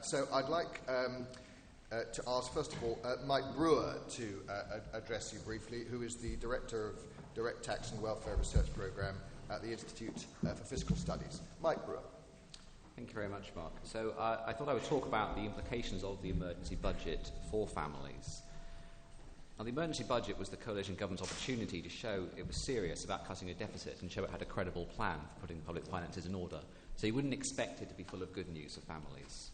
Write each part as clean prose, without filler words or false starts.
So I'd like to ask, first of all, Mike Brewer to address you briefly, who is the Director of Direct Tax and Welfare Research Programme at the Institute for Fiscal Studies. Mike Brewer. Thank you very much, Mark. So I thought I would talk about the implications of the emergency budget for families. Now, the emergency budget was the coalition government's opportunity to show it was serious about cutting a deficit and show it had a credible plan for putting public finances in order. So you wouldn't expect it to be full of good news for families.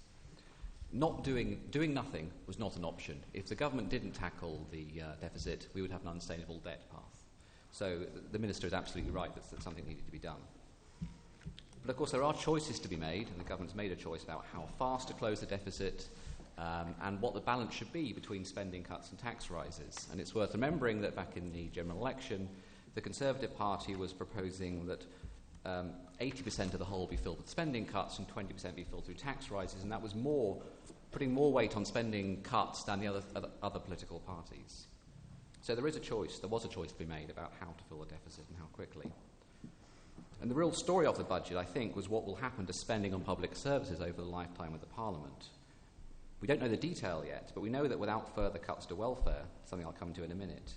Not doing nothing was not an option. If the government didn't tackle the deficit, we would have an unsustainable debt path. So the Minister is absolutely right that something needed to be done. But of course there are choices to be made, and the government's made a choice about how fast to close the deficit and what the balance should be between spending cuts and tax rises. And it's worth remembering that back in the general election, the Conservative Party was proposing that 80% of the whole be filled with spending cuts and 20% be filled through tax rises, and that was putting more weight on spending cuts than the other political parties. So there was a choice to be made about how to fill the deficit and how quickly. And the real story of the budget, I think, was what will happen to spending on public services over the lifetime of the Parliament. We don't know the detail yet, but we know that without further cuts to welfare, something I'll come to in a minute,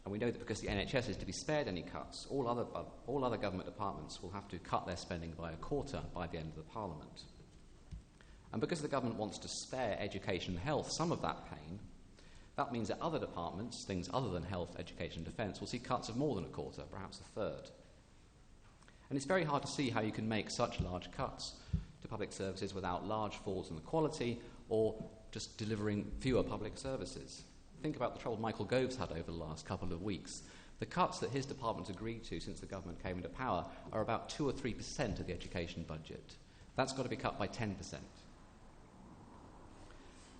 and we know that because the NHS is to be spared any cuts, all other government departments will have to cut their spending by a quarter by the end of the Parliament. And because the government wants to spare education and health some of that pain, that means that other departments, things other than health, education and defence, will see cuts of more than a quarter, perhaps a third. And it's very hard to see how you can make such large cuts to public services without large falls in the quality or just delivering fewer public services. Think about the trouble Michael Gove's had over the last couple of weeks. The cuts that his department's agreed to since the government came into power are about 2 or 3% of the education budget. That's got to be cut by 10%.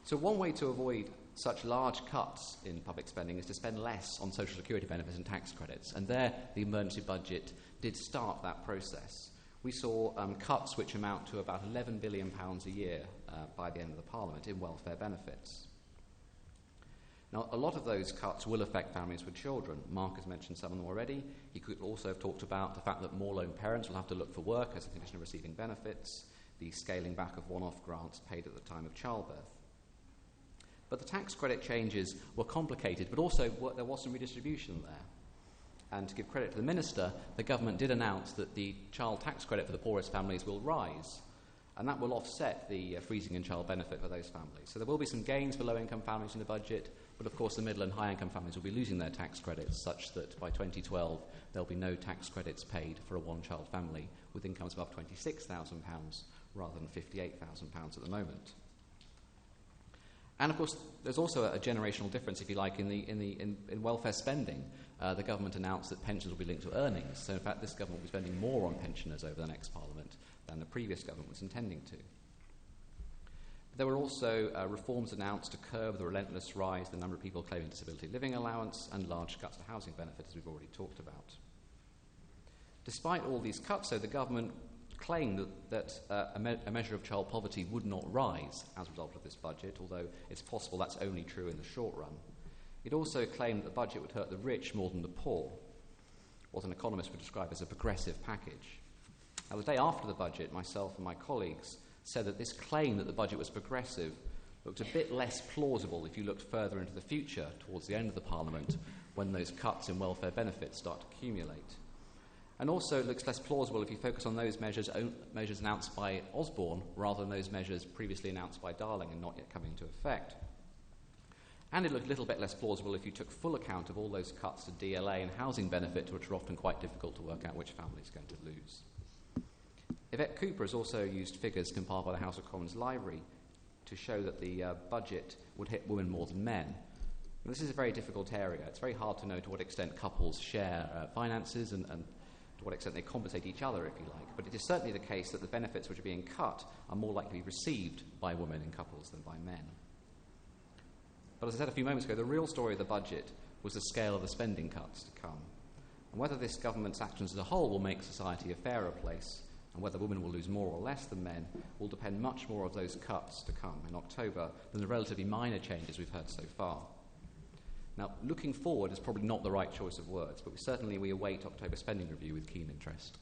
So one way to avoid such large cuts in public spending is to spend less on social security benefits and tax credits. And there, the emergency budget did start that process. We saw cuts which amount to about £11 billion a year by the end of the Parliament in welfare benefits. Now, a lot of those cuts will affect families with children. Mark has mentioned some of them already. He could also have talked about the fact that more lone parents will have to look for work as a condition of receiving benefits, the scaling back of one-off grants paid at the time of childbirth. But the tax credit changes were complicated, but also there was some redistribution there. And to give credit to the Minister, the government did announce that the child tax credit for the poorest families will rise, and that will offset the freezing in child benefit for those families. So there will be some gains for low-income families in the budget, but of course the middle and high-income families will be losing their tax credits, such that by 2012 there'll be no tax credits paid for a one-child family with incomes above £26,000 rather than £58,000 at the moment. And of course, there's also a generational difference, if you like, in welfare spending. The government announced that pensions will be linked to earnings. So in fact, this government will be spending more on pensioners over the next Parliament than the previous government was intending to. There were also reforms announced to curb the relentless rise in the number of people claiming disability living allowance and large cuts to housing benefits, as we've already talked about. Despite all these cuts, though, the government claimed that a measure of child poverty would not rise as a result of this budget, although it's possible that's only true in the short run. It also claimed that the budget would hurt the rich more than the poor, what an economist would describe as a progressive package. Now, the day after the budget, myself and my colleagues said that this claim that the budget was progressive looked a bit less plausible if you looked further into the future, towards the end of the Parliament, when those cuts in welfare benefits start to accumulate. And also it looks less plausible if you focus on those measures announced by Osborne rather than those measures previously announced by Darling and not yet coming into effect. And it looked a little bit less plausible if you took full account of all those cuts to DLA and housing benefits, which are often quite difficult to work out which family is going to lose. Yvette Cooper has also used figures compiled by the House of Commons Library to show that the budget would hit women more than men. And this is a very difficult area. It's very hard to know to what extent couples share finances and to what extent they compensate each other, if you like. But it is certainly the case that the benefits which are being cut are more likely to be received by women in couples than by men. But as I said a few moments ago, the real story of the budget was the scale of the spending cuts to come. And whether this government's actions as a whole will make society a fairer place, and whether women will lose more or less than men, will depend much more of those cuts to come in October than the relatively minor changes we've heard so far. Now, looking forward is probably not the right choice of words, but we await October spending review with keen interest.